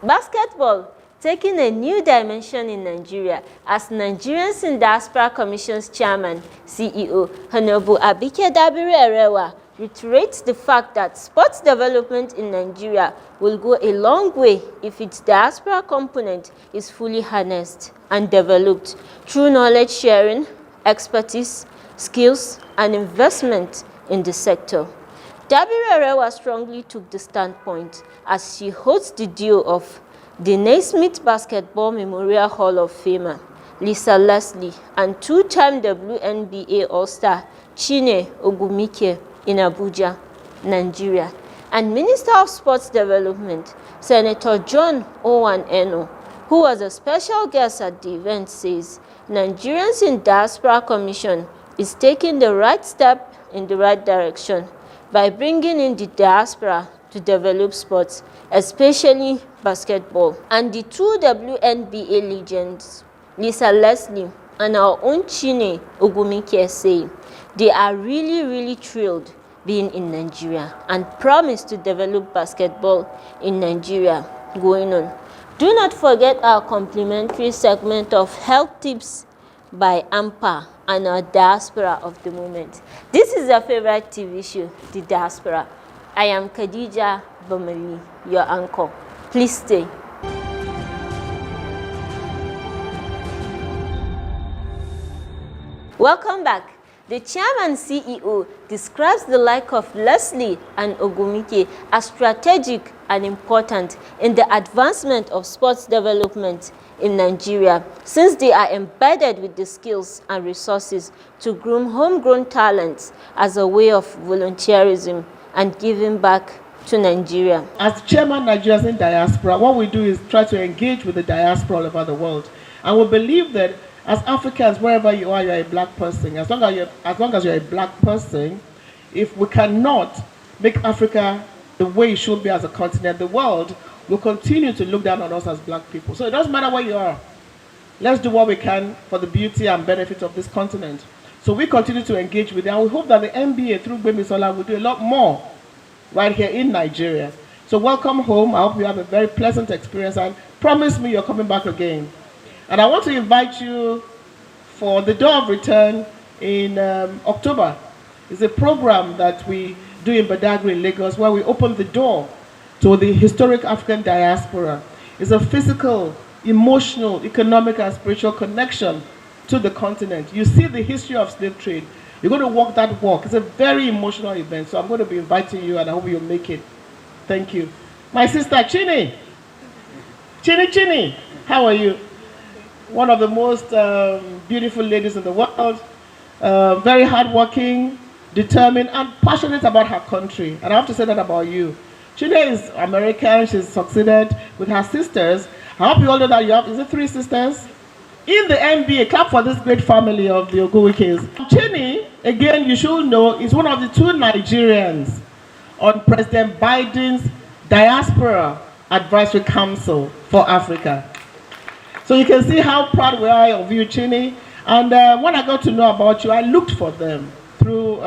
Basketball taking a new dimension in Nigeria as Nigerians in Diaspora Commission's chairman, CEO, Honorable Abike Dabiri Erewa, reiterates the fact that sports development in Nigeria will go a long way if its diaspora component is fully harnessed and developed through knowledge sharing, expertise, skills, and investment in the sector. Dabiri Erewa strongly took the standpoint as she holds the deal of the Naismith Basketball Memorial Hall of Famer, Lisa Leslie, and two-time WNBA All-Star Chine Ogumike in Abuja, Nigeria, and Minister of Sports Development, Senator John Owan Eno, who was a special guest at the event, says Nigerians in Diaspora Commission is taking the right step in the right direction by bringing in the diaspora to develop sports, especially basketball. And the two WNBA legends, Lisa Leslie and our own Chine Ogumike, say they are really thrilled being in Nigeria and promise to develop basketball in Nigeria going on. Do not forget our complimentary segment of health tips by AMPA and our diaspora of the moment. This is your favorite TV show, The Diaspora. I am Khadija Bamali, your anchor. Please stay. Welcome back. The chairman CEO describes the like of Leslie and Ogumike as strategic and important in the advancement of sports development in Nigeria, since they are embedded with the skills and resources to groom homegrown talents as a way of volunteerism and giving back to Nigeria. As chairman Nigerians in Diaspora, what we do is try to engage with the diaspora all over the world. And we believe that as Africans, wherever you are, you're a black person. As long as you're a black person, if we cannot make Africa the way it should be as a continent, the world will continue to look down on us as black people. So it doesn't matter where you are. Let's do what we can for the beauty and benefit of this continent. So we continue to engage with them. And we hope that the NBA through Gbemisola will do a lot more right here in Nigeria. So welcome home. I hope you have a very pleasant experience and promise me you're coming back again. And I want to invite you for the Door of Return in October. It's a program that we do in Badagry in Lagos where we open the door to the historic African diaspora. It's a physical, emotional, economic, and spiritual connection to the continent. You see the history of slave trade. You're going to walk that walk. It's a very emotional event, so I'm going to be inviting you, and I hope you'll make it. Thank you. My sister, Chine. Chine, how are you? One of the most beautiful ladies in the world, very hardworking, determined, and passionate about her country. And I have to say that about you. Chine is American. She's succeeded with her sisters. I hope you all know that you have, is it 3 sisters? In the NBA, clap for this great family of the Oguwikes. Chine, again, you should know, is one of the 2 Nigerians on President Biden's Diaspora Advisory Council for Africa. So you can see how proud we are of you, Chine. And when I got to know about you, I looked for them through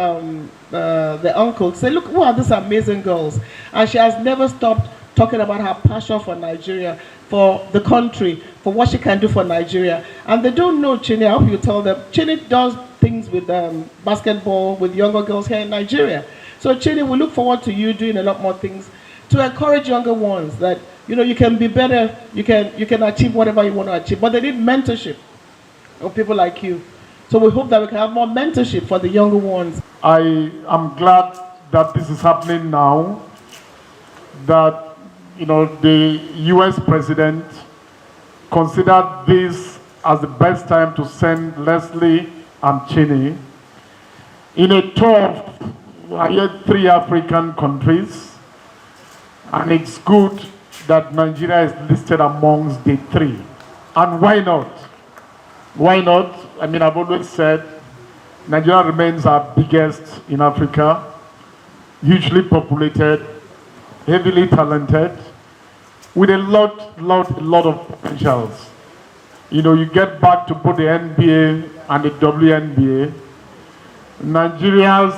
the uncle to say, look, who are these amazing girls? And she has never stopped talking about her passion for Nigeria, for the country, for what she can do for Nigeria. And they don't know Chine. I hope you tell them. Chine does things with basketball with younger girls here in Nigeria. So Chine, we look forward to you doing a lot more things to encourage younger ones that, you know, you can be better, you can achieve whatever you want to achieve, but they need mentorship of people like you. So we hope that we can have more mentorship for the younger ones. I am glad that this is happening now, that, you know, the US president considered this as the best time to send Leslie and Chine in a tour of 3 African countries, and it's good that Nigeria is listed amongst the 3. And why not? Why not? I mean, I've always said Nigeria remains our biggest in Africa, hugely populated, heavily talented, with a lot of potentials. You know, you get back to both the NBA and the WNBA, Nigeria's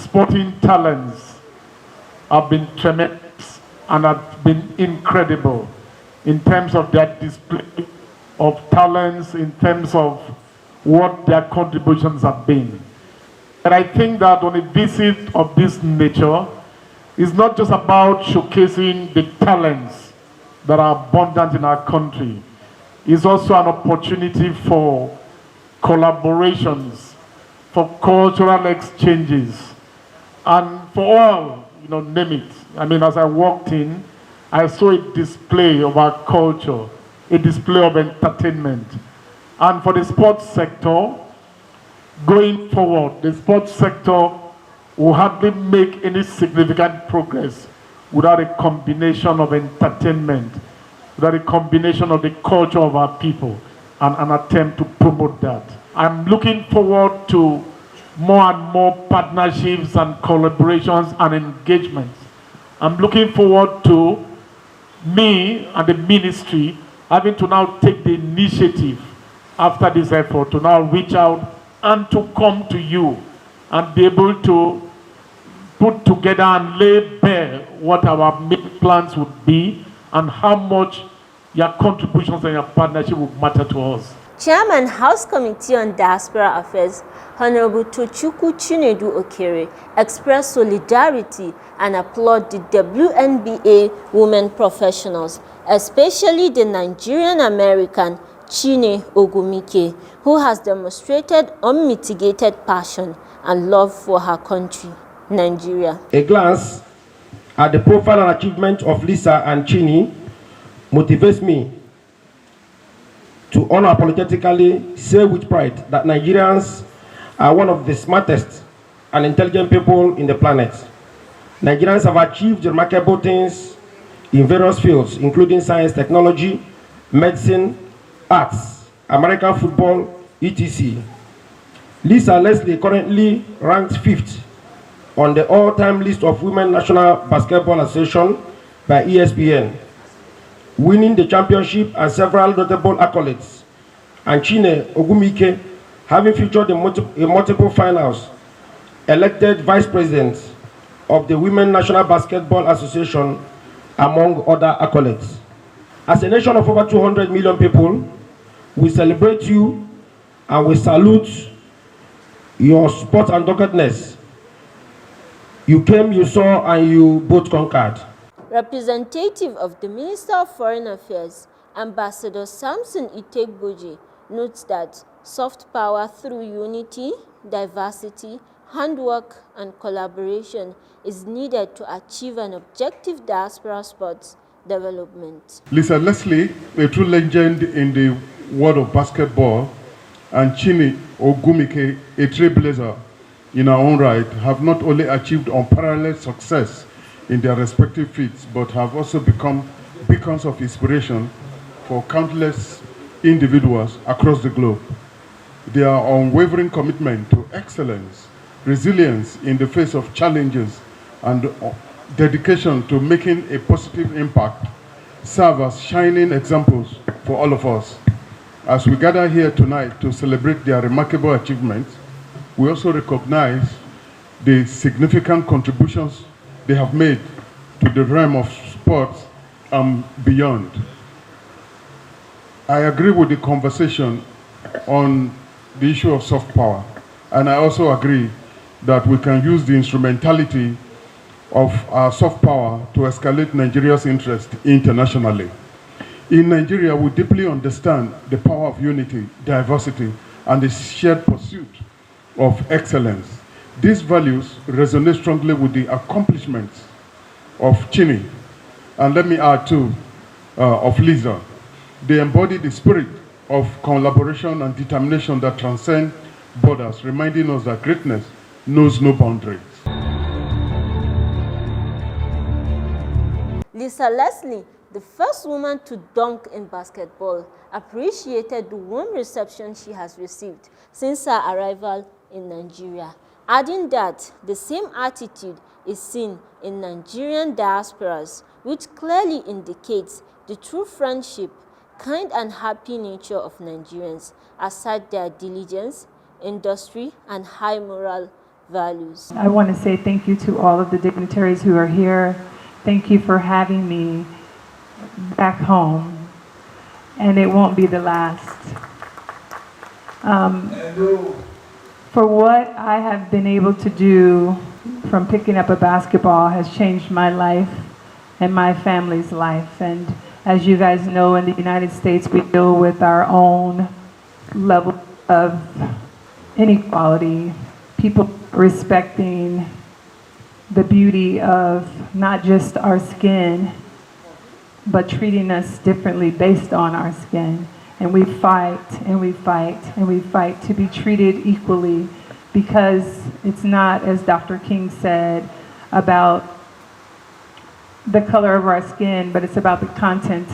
sporting talents have been tremendous and have been incredible. in terms of their display of talents, in terms of what their contributions have been. And I think that on a visit of this nature, it's not just about showcasing the talents that are abundant in our country. It's also an opportunity for collaborations, for cultural exchanges, and for all, name it. I mean, as I walked in, I saw a display of our culture, a display of entertainment. And for the sports sector, going forward, the sports sector will hardly make any significant progress without a combination of entertainment, without a combination of the culture of our people, and an attempt to promote that. I'm looking forward to more and more partnerships and collaborations and engagements. I'm looking forward to me and the ministry having to now take the initiative after this effort to now reach out and to come to you and be able to put together and lay bare what our main plans would be and how much your contributions and your partnership would matter to us. Chairman House Committee on Diaspora Affairs, Honorable Tochukwu Chinedu Okere, expressed solidarity and applaud the WNBA women professionals, especially the Nigerian-American Chine Ogumike, who has demonstrated unmitigated passion and love for her country, Nigeria. A glance at the profile and achievement of Lisa and Chine motivates me to unapologetically say with pride that Nigerians are one of the smartest and intelligent people in the planet. Nigerians have achieved remarkable things in various fields, including science, technology, medicine, arts, American football, etc. Lisa Leslie currently ranks 5th on the all-time list of Women National Basketball Association by ESPN, winning the championship and several notable accolades, and Chine Ogumike, having featured in multiple finals, elected vice president of the Women National Basketball Association, among other accolades. As a nation of over 200 million people, we celebrate you and we salute your sport and doggedness. You came, you saw, and you both conquered. Representative of the Minister of Foreign Affairs, Ambassador Samson Itegboji, notes that soft power through unity, diversity, handwork, and collaboration is needed to achieve an objective diaspora sports development. Lisa Leslie, a true legend in the world of basketball, and Chine Ogumike, a trailblazer in her own right, have not only achieved unparalleled success in their respective fields, but have also become beacons of inspiration for countless individuals across the globe. Their unwavering commitment to excellence, resilience in the face of challenges, and dedication to making a positive impact serve as shining examples for all of us. As we gather here tonight to celebrate their remarkable achievements, we also recognize the significant contributions they have made to the realm of sports and beyond. I agree with the conversation on the issue of soft power, and I also agree that we can use the instrumentality of our soft power to escalate Nigeria's interest internationally. In Nigeria, we deeply understand the power of unity, diversity, and the shared pursuit of excellence. These values resonate strongly with the accomplishments of Chine, and let me add too, of Lisa. They embody the spirit of collaboration and determination that transcend borders, reminding us that greatness knows no boundaries. Lisa Leslie, the first woman to dunk in basketball, appreciated the warm reception she has received since her arrival in Nigeria, adding that the same attitude is seen in Nigerian diasporas, which clearly indicates the true friendship, kind and happy nature of Nigerians, aside their diligence, industry, and high moral values. I want to say thank you to all of the dignitaries who are here. Thank you for having me back home. and it won't be the last. For what I have been able to do from picking up a basketball has changed my life and my family's life. And as you guys know, in the United States, we deal with our own level of inequality, people respecting the beauty of not just our skin, but treating us differently based on our skin. And we fight and we fight and we fight to be treated equally, because it's not, as Dr. King said, about the color of our skin, but it's about the content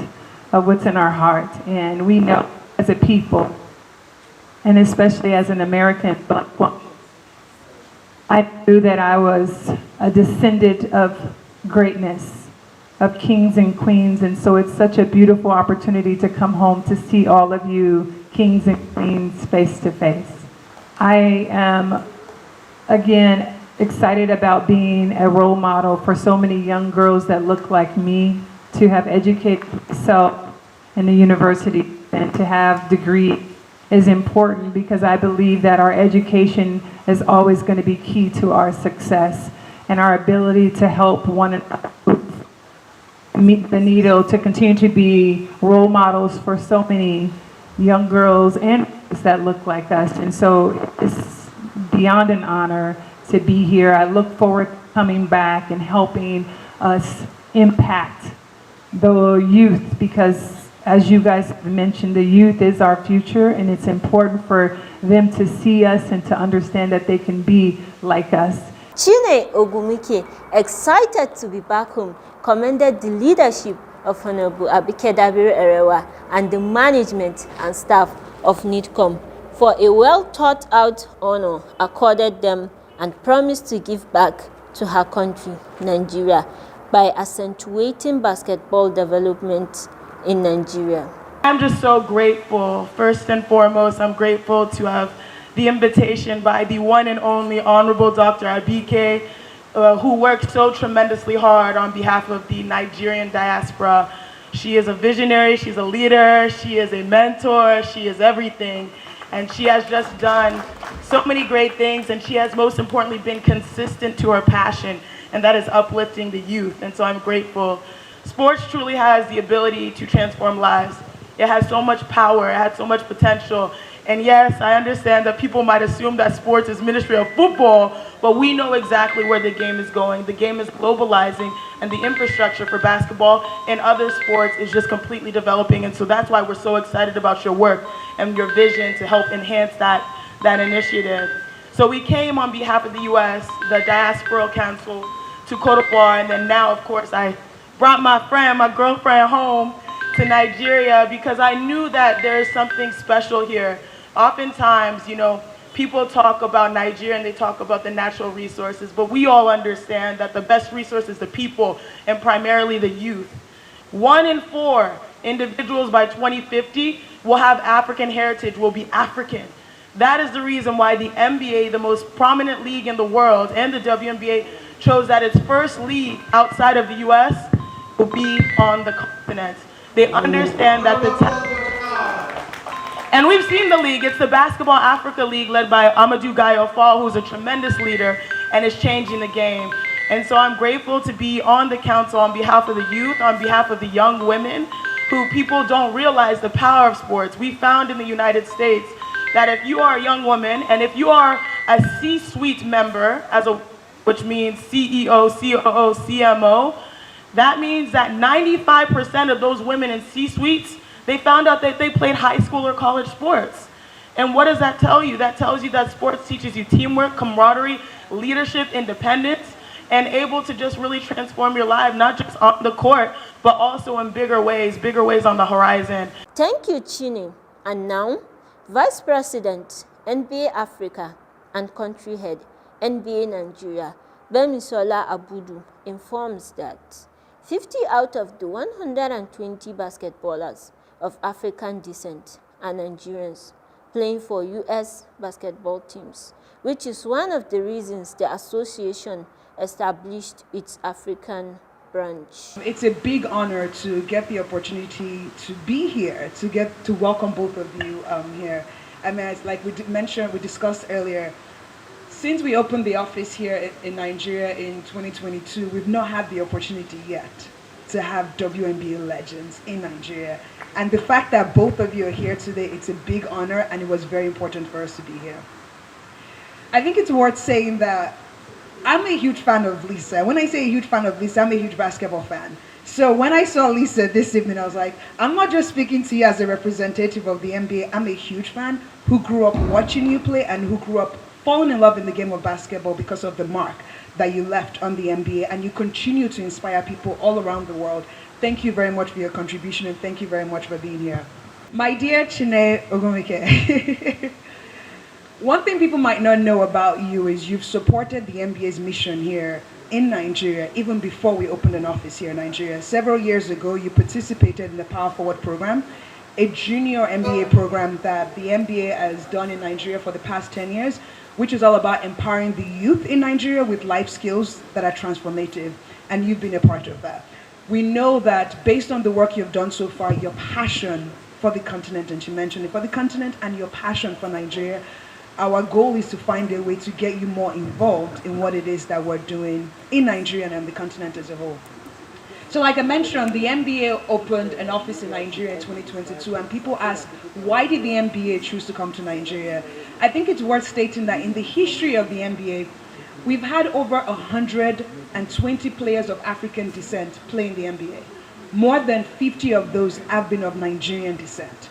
of what's in our heart. And we know as a people, and especially as an American Black woman, I knew that I was a descendant of greatness, of kings and queens, and so it's such a beautiful opportunity to come home to see all of you kings and queens face to face. I am, again, excited about being a role model for so many young girls that look like me, to have educated myself in the university and to have degrees is important, because I believe that our education is always going to be key to our success and our ability to help one another meet the needle, to continue to be role models for so many young girls and boys that look like us. And so it's beyond an honor to be here. I look forward to coming back and helping us impact the youth, because as you guys have mentioned, the youth is our future, and it's important for them to see us and to understand that they can be like us. Chine Ogumike, excited to be back home, commended the leadership of Honorable Abike Dabiri Erewa and the management and staff of NIDCOM for a well-thought-out honor accorded them, and promised to give back to her country, Nigeria, by accentuating basketball development in Nigeria. I'm just so grateful. First and foremost, I'm grateful to have the invitation by the one and only Honorable Dr. Abike, who worked so tremendously hard on behalf of the Nigerian diaspora. She is a visionary, she's a leader, she is a mentor, she is everything. And she has just done so many great things, and she has most importantly been consistent to her passion, and that is uplifting the youth. And so I'm grateful. Sports truly has the ability to transform lives. It has so much power, it has so much potential. And yes, I understand that people might assume that sports is ministry of football, but we know exactly where the game is going. The game is globalizing, and the infrastructure for basketball and other sports is just completely developing. And so that's why we're so excited about your work and your vision to help enhance that initiative. So we came on behalf of the U.S., the Diaspora Council, to Cote d'Ivoire, and then now, of course, I brought my girlfriend home to Nigeria, because I knew that there is something special here. Oftentimes, you know, people talk about Nigeria and they talk about the natural resources, but we all understand that the best resource is the people, and primarily the youth. 1 in 4 individuals by 2050 will have African heritage, will be African. That is the reason why the NBA, the most prominent league in the world, and the WNBA chose that its first league outside of the US will be on the continent. They understand that and we've seen the league. It's the Basketball Africa League led by Amadou Gayo Fall, who's a tremendous leader and is changing the game. And so I'm grateful to be on the council on behalf of the youth, on behalf of the young women, who people don't realize the power of sports. We found in the United States that if you are a young woman and if you are a C-suite member, which means CEO, COO, CMO, that means that 95% of those women in C-suites, they found out that they played high school or college sports. And what does that tell you? That tells you that sports teaches you teamwork, camaraderie, leadership, independence, and able to just really transform your life, not just on the court, but also in bigger ways on the horizon. Thank you, Chini. And now, Vice President, NBA Africa, and country head, NBA Nigeria, Bemisola Abudu, informs that 50 out of the 120 basketballers of African descent are Nigerians playing for U.S. basketball teams, which is one of the reasons the association established its African branch. It's a big honor to get the opportunity to be here, to welcome both of you here. I mean, it's like we discussed earlier, since we opened the office here in Nigeria in 2022, we've not had the opportunity yet to have WNBA legends in Nigeria. And the fact that both of you are here today, it's a big honor, and it was very important for us to be here. I think it's worth saying that I'm a huge fan of Lisa. When I say a huge fan of Lisa, I'm a huge basketball fan. So when I saw Lisa this evening, I was like, I'm not just speaking to you as a representative of the NBA. I'm a huge fan who grew up watching you play and who grew up falling in love in the game of basketball because of the mark that you left on the NBA, and you continue to inspire people all around the world. Thank you very much for your contribution, and thank you very much for being here. My dear Chine Ogumike, one thing people might not know about you is you've supported the NBA's mission here in Nigeria even before we opened an office here in Nigeria. Several years ago, you participated in the Power Forward program, a junior MBA program that the NBA has done in Nigeria for the past 10 years, which is all about empowering the youth in Nigeria with life skills that are transformative, and you've been a part of that. We know that based on the work you've done so far, your passion for the continent, and you mentioned it, for the continent and your passion for Nigeria, our goal is to find a way to get you more involved in what it is that we're doing in Nigeria and the continent as a whole. So like I mentioned, the NBA opened an office in Nigeria in 2022, and people ask, why did the NBA choose to come to Nigeria? I think it's worth stating that in the history of the NBA, we've had over 120 players of African descent play in the NBA. More than 50 of those have been of Nigerian descent.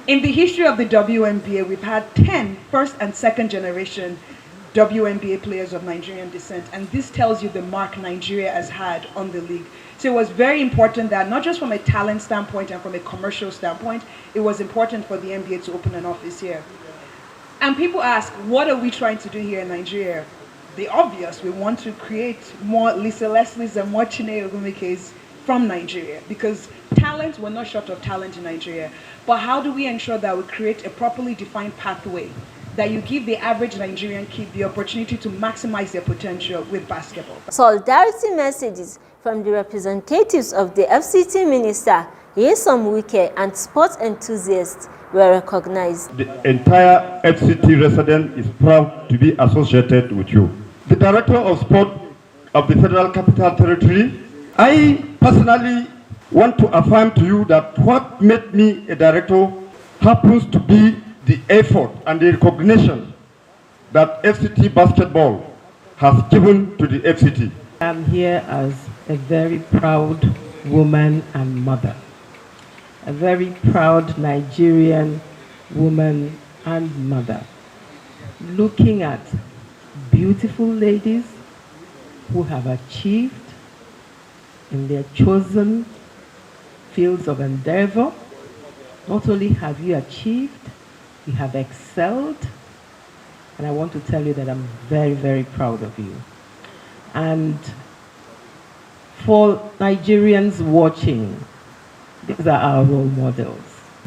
In the history of the WNBA, we've had 10 first and second generation WNBA players of Nigerian descent, and this tells you the mark Nigeria has had on the league. So it was very important that not just from a talent standpoint and from a commercial standpoint, it was important for the NBA to open an office here. And people ask, what are we trying to do here in Nigeria? The obvious, we want to create more Lisa Leslie's and more Chine Ogumike's from Nigeria, because talent, we're not short of talent in Nigeria. But how do we ensure that we create a properly defined pathway that you give the average Nigerian kid the opportunity to maximize their potential with basketball? Solidarity messages from the representatives of the FCT Minister, Yesom Wike, and sports enthusiasts were recognized. The entire FCT resident is proud to be associated with you. The Director of Sport of the Federal Capital Territory, I personally want to affirm to you that what made me a director happens to be the effort and the recognition that FCT basketball has given to the FCT. I'm here as a very proud woman and mother, a very proud Nigerian woman and mother, looking at beautiful ladies who have achieved in their chosen fields of endeavor. Not only have you achieved, you have excelled, and I want to tell you that I'm very, very proud of you. And for Nigerians watching, these are our role models.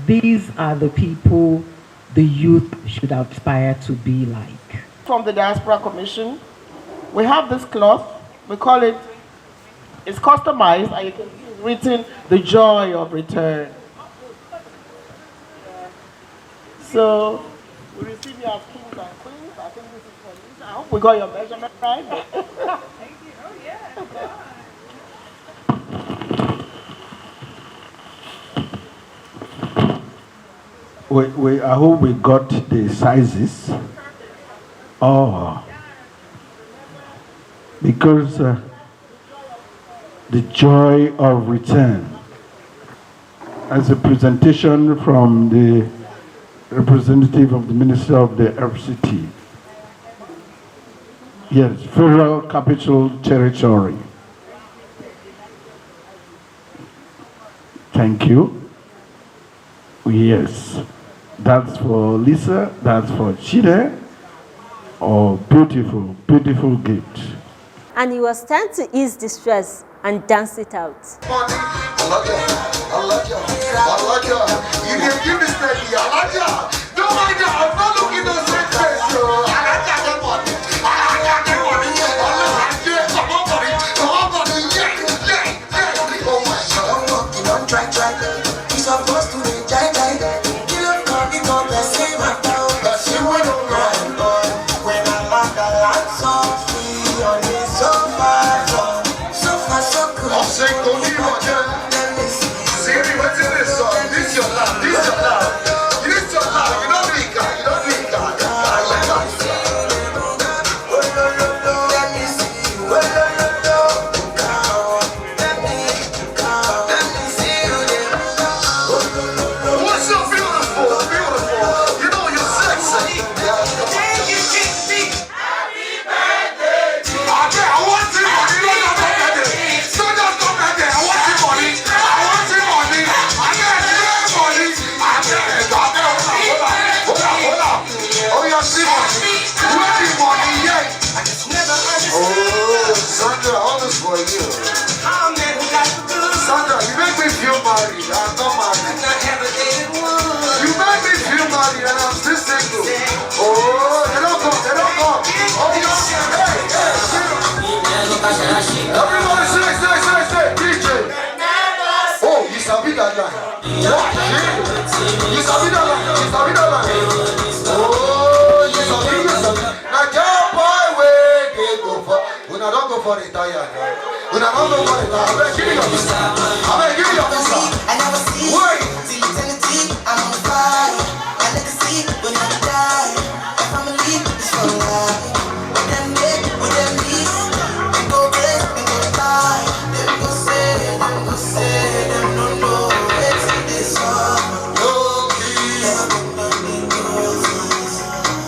These are the people the youth should aspire to be like. From the Diaspora Commission, we have this cloth. We call it, it's customized, and you can see it's written, the joy of return. So, we receive you as kings and queens. I think this is for Lisa. I hope we got your measurement right. Thank you. Oh, yeah. I hope we got the sizes. Oh, because the joy of return. As a presentation from the representative of the Minister of the FCT. Yes, Federal Capital Territory. Thank you. Yes, that's for Lisa, that's for Chide. Oh, beautiful, beautiful gift. And it was time to ease the stress and dance it out. I like you. You can give me steady. I like you. No, I'm not looking at the face. I like that money. I like that money. I like that money. Come on, buddy. Yeah. me feel married. I'm not married. You make me feel married and I'm still single. Oh, they don't come. Oh, hey. Everybody say, DJ. Oh, you sabi that line. What? You sabi that line. Oh, you sabi. Now, your boy, where they go for? When I don't go for it, when I don't go for it, I beg, give me your visa. I never see. Wait. Till eternity, I'm on fire. My legacy will never die. My family is for life. With them big, with them least. We go bless, we go die. Them go say, them no know. Let's see this all. No peace.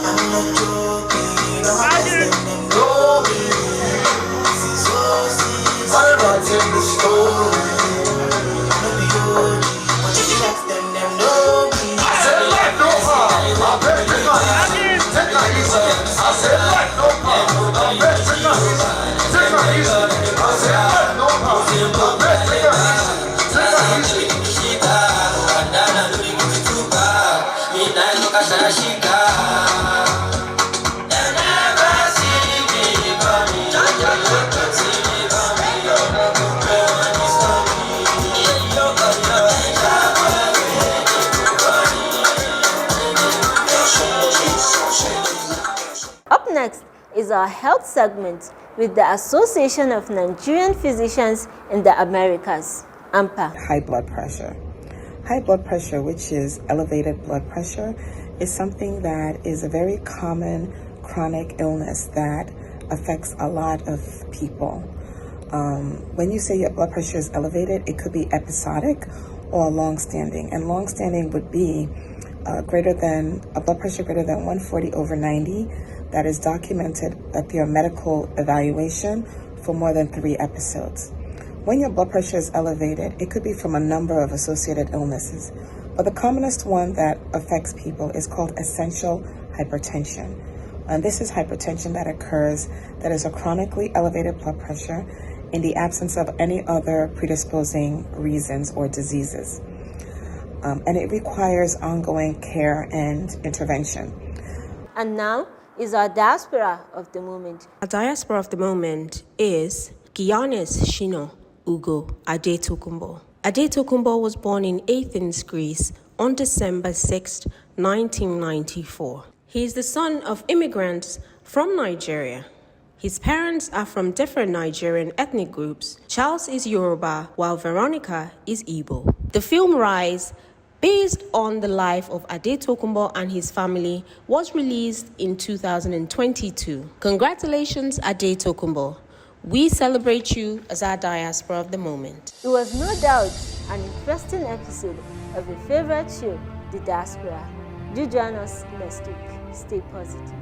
I'm not joking. I'm asking them no peace. This is so serious. I'm writing the story. Up next is our health segment with the Association of Nigerian Physicians in the Americas, AMPA. High blood pressure. High blood pressure, which is elevated blood pressure, is something that is a very common chronic illness that affects a lot of people. When you say your blood pressure is elevated, it could be episodic or long-standing. And long-standing would be a blood pressure greater than 140/90 that is documented at your medical evaluation for more than 3 episodes. When your blood pressure is elevated, it could be from a number of associated illnesses, but the commonest one that affects people is called essential hypertension. And this is hypertension that occurs that is a chronically elevated blood pressure in the absence of any other predisposing reasons or diseases. And it requires ongoing care and intervention. And now is our diaspora of the moment. Our diaspora of the moment is Giannis Shino Ugo Adetokunbo. Adetokunbo was born in Athens, Greece on December 6, 1994. He is the son of immigrants from Nigeria. His parents are from different Nigerian ethnic groups. Charles is Yoruba, while Veronica is Igbo. The film Rise, based on the life of Adetokunbo and his family, was released in 2022. Congratulations, Adetokunbo. We celebrate you as our diaspora of the moment. It was no doubt an interesting episode of your favorite show, The Diaspora. Do join us next week. Stay positive.